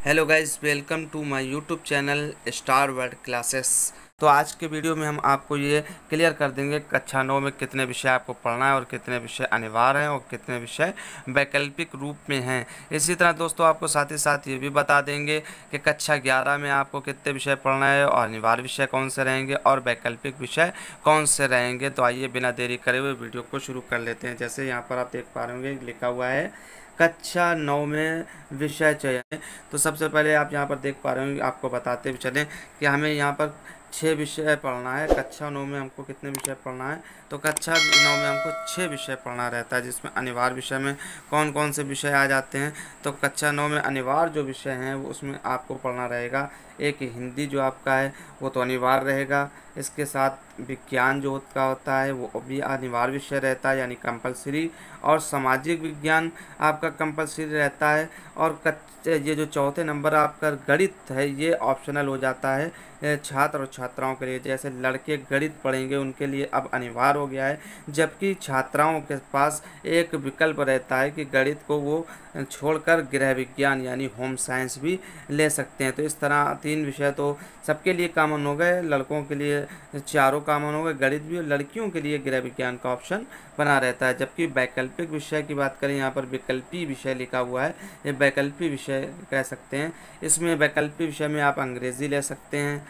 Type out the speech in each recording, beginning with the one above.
Hello guys, welcome to my YouTube channel star world classes. तो आज के video में हम आपको ये क्लियर कर देंगे कक्षा 9 में कितने विषय आपको पढ़ना है और कितने विषय अनिवार्य हैं और कितने विषय वैकल्पिक रूप में हैं। इसी तरह दोस्तों आपको साथ ही साथ ये भी बता देंगे कि कक्षा 11 में आपको कितने विषय पढ़ना है और अनिवार्य विषय कौन से रहेंगे और वैकल्पिक विषय कौन से रहेंगे। तो आइए बिना देरी करे हुए वीडियो को शुरू कर लेते हैं। जैसे यहाँ पर आप देख पा रहे होंगे लिखा हुआ है कक्षा 9 में विषय चयन। तो सबसे पहले आप यहाँ पर देख पा रहे होंगे, आपको बताते हुए चलें कि हमें यहाँ पर 6 विषय पढ़ना है। कक्षा 9 में हमको कितने विषय पढ़ना है? तो कक्षा 9 में हमको 6 विषय पढ़ना रहता है, जिसमें अनिवार्य विषय में कौन कौन से विषय आ जाते हैं। तो कक्षा 9 में अनिवार्य जो विषय हैं वो उसमें आपको पढ़ना रहेगा। एक हिंदी जो आपका है वो तो अनिवार्य रहेगा। इसके साथ विज्ञान जो होता है वो भी अनिवार्य विषय रहता है, यानी कंपलसरी। और सामाजिक विज्ञान आपका कंपलसरी रहता है। और ये जो चौथे नंबर आपका गणित है ये ऑप्शनल हो जाता है छात्र और छात्राओं के लिए। जैसे लड़के गणित पढ़ेंगे उनके लिए अब अनिवार्य हो गया है, जबकि छात्राओं के पास एक विकल्प रहता है कि गणित को वो छोड़कर गृह विज्ञान यानी होम साइंस भी ले सकते हैं। तो इस तरह 3 विषय तो सबके लिए कॉमन हो गए। लड़कों के लिए चारों कॉमन हो गए, गणित भी, और लड़कियों के लिए गृह विज्ञान का ऑप्शन बना रहता है। जबकि वैकल्पिक विषय की बात करें, यहाँ पर विकल्पी विषय लिखा हुआ है, ये वैकल्पिक विषय कह सकते हैं। इसमें वैकल्पिक विषय में आप अंग्रेज़ी ले सकते हैं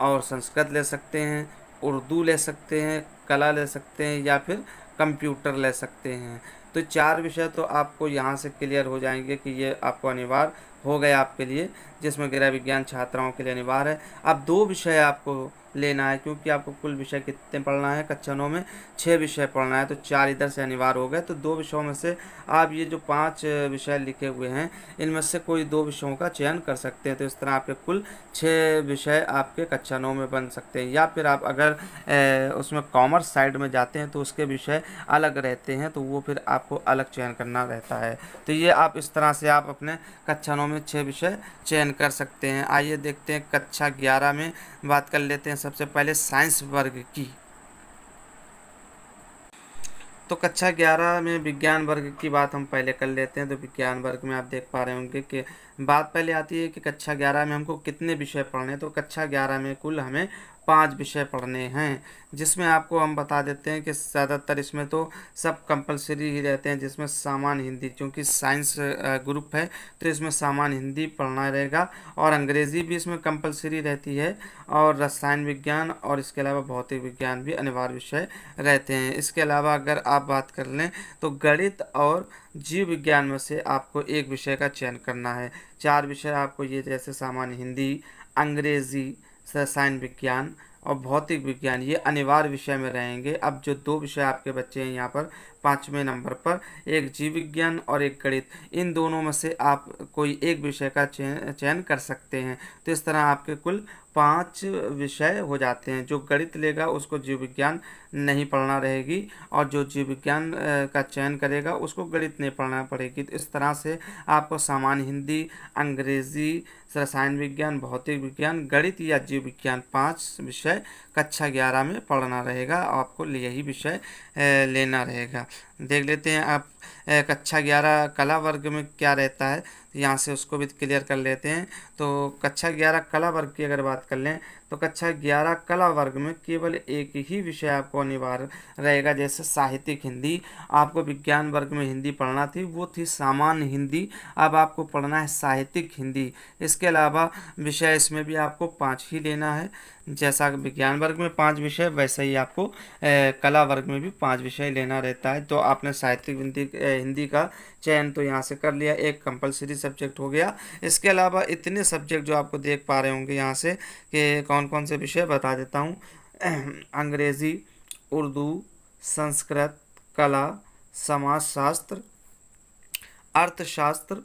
और संस्कृत ले सकते हैं, उर्दू ले सकते हैं, कला ले सकते हैं या फिर कंप्यूटर ले सकते हैं। तो 4 विषय तो आपको यहाँ से क्लियर हो जाएंगे कि ये आपको अनिवार्य हो गए आपके लिए, जिसमें गृह विज्ञान छात्राओं के लिए अनिवार्य है। अब 2 विषय आपको लेना है, क्योंकि आपको कुल विषय कितने पढ़ना है कक्षा 9 में 6 विषय पढ़ना है। तो 4 इधर से अनिवार्य हो गए। तो 2 विषयों में से आप ये जो 5 विषय लिखे हुए हैं इनमें से कोई 2 विषयों का चयन कर सकते हैं। तो इस तरह आपके कुल 6 विषय आपके कक्षा 9 में बन सकते हैं। या फिर आप अगर उसमें कॉमर्स साइड में जाते हैं तो उसके विषय अलग रहते हैं, तो वो फिर आपको अलग चयन करना रहता है। तो ये आप इस तरह से आप अपने कक्षा 9 में 6 विषय चयन कर सकते हैं। आइए देखते हैं कक्षा 11 में बात कर लेते हैं सबसे पहले साइंस वर्ग की। तो कक्षा 11 में विज्ञान वर्ग की बात हम पहले कर लेते हैं। तो विज्ञान वर्ग में आप देख पा रहे होंगे कि बात पहले आती है कि कक्षा 11 में हमको कितने विषय पढ़ने हैं। तो कक्षा 11 में कुल हमें 5 विषय पढ़ने हैं, जिसमें आपको हम बता देते हैं कि ज़्यादातर इसमें तो सब कंपलसरी ही रहते हैं। जिसमें सामान्य हिंदी, क्योंकि साइंस ग्रुप है तो इसमें सामान्य हिंदी पढ़ना रहेगा, और अंग्रेज़ी भी इसमें कंपलसरी रहती है, और रसायन विज्ञान और इसके अलावा भौतिक विज्ञान भी अनिवार्य विषय रहते हैं। इसके अलावा अगर आप बात कर लें तो गणित और जीव विज्ञान में से आपको एक विषय का चयन करना है। 4 विषय आपको ये, जैसे सामान्य हिंदी, अंग्रेज़ी, रसायन विज्ञान और भौतिक विज्ञान, ये अनिवार्य विषय में रहेंगे। अब जो 2 विषय आपके बच्चे हैं यहाँ पर 5वें नंबर पर, एक जीव विज्ञान और एक गणित, इन दोनों में से आप कोई एक विषय का चयन कर सकते हैं। तो इस तरह आपके कुल 5 विषय हो जाते हैं। जो गणित लेगा उसको जीव विज्ञान नहीं पढ़ना रहेगी, और जो जीव विज्ञान का चयन करेगा उसको गणित नहीं पढ़ना पड़ेगी। तो इस तरह से आपको सामान्य हिंदी, अंग्रेज़ी, रसायन विज्ञान, भौतिक विज्ञान, गणित या जीव विज्ञान 5 विषय कक्षा 11 में पढ़ना रहेगा। आपको यही विषय लेना रहेगा। देख लेते हैं आप कक्षा 11 कला वर्ग में क्या रहता है, यहाँ से उसको भी क्लियर कर लेते हैं। तो कक्षा 11 कला वर्ग की अगर बात कर लें तो कक्षा 11 कला वर्ग में केवल एक ही विषय आपको अनिवार्य रहेगा। जैसे साहित्यिक हिंदी, आपको विज्ञान वर्ग में हिंदी पढ़ना थी, वो थी सामान्य हिंदी, अब आपको पढ़ना है साहित्यिक हिंदी। इसके अलावा विषय इसमें भी आपको 5 ही लेना है। जैसा विज्ञान वर्ग में 5 विषय, वैसे ही आपको कला वर्ग में भी 5 विषय लेना रहता है। तो आपने साहित्यिक हिंदी का चयन तो यहाँ से कर लिया, एक कंपलसरी सब्जेक्ट हो गया। इसके अलावा इतने सब्जेक्ट जो आपको देख पा रहे होंगे यहाँ से कि कौन कौन से विषय बता देता हूँ। अंग्रेज़ी, उर्दू, संस्कृत, कला, समाजशास्त्र, अर्थशास्त्र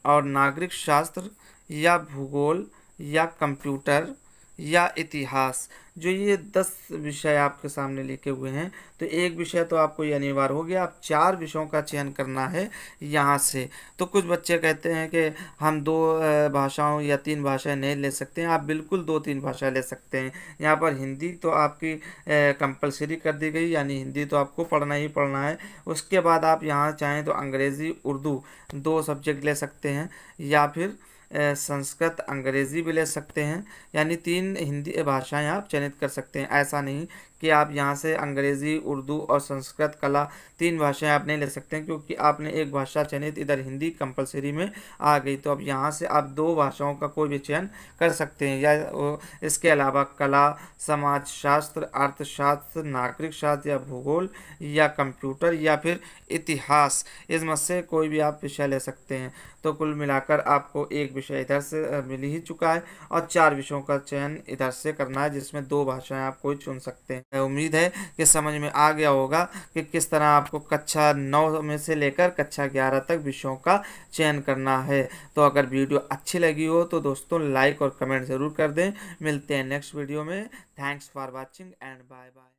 और नागरिक शास्त्र या भूगोल या कंप्यूटर या इतिहास, जो ये 10 विषय आपके सामने लिखे हुए हैं। तो एक विषय तो आपको ये अनिवार्य हो गया। अब 4 विषयों का चयन करना है यहाँ से। तो कुछ बच्चे कहते हैं कि हम 2 भाषाओं या 3 भाषाएं नहीं ले सकते हैं। आप बिल्कुल 2-3 भाषा ले सकते हैं। यहाँ पर हिंदी तो आपकी कंपलसरी कर दी गई, यानी हिंदी तो आपको पढ़ना ही पढ़ना है। उसके बाद आप यहाँ चाहें तो अंग्रेज़ी, उर्दू 2 सब्जेक्ट ले सकते हैं, या फिर संस्कृत, अंग्रेज़ी भी ले सकते हैं, यानी 3 हिंदी भाषाएं आप चयनित कर सकते हैं। ऐसा नहीं कि आप यहाँ से अंग्रेज़ी, उर्दू और संस्कृत कला 3 भाषाएं आप नहीं ले सकते हैं, क्योंकि आपने एक भाषा चयनित, इधर हिंदी कंपलसरी में आ गई, तो अब यहाँ से आप 2 भाषाओं का कोई भी चयन कर सकते हैं। या इसके अलावा कला, समाजशास्त्र, अर्थशास्त्र, नागरिक शास्त्र या भूगोल या कंप्यूटर या फिर इतिहास, इसमें से कोई भी आप विषय ले सकते हैं। तो कुल मिलाकर आपको एक विषय इधर से मिल ही चुका है और 4 विषयों का चयन इधर से करना है, जिसमें 2 भाषाएं आप कोई चुन सकते हैं। उम्मीद है कि समझ में आ गया होगा कि किस तरह आपको कक्षा 9 में से लेकर कक्षा 11 तक विषयों का चयन करना है। तो अगर वीडियो अच्छी लगी हो तो दोस्तों लाइक और कमेंट ज़रूर कर दें। मिलते हैं नेक्स्ट वीडियो में। Thanks for watching and bye bye.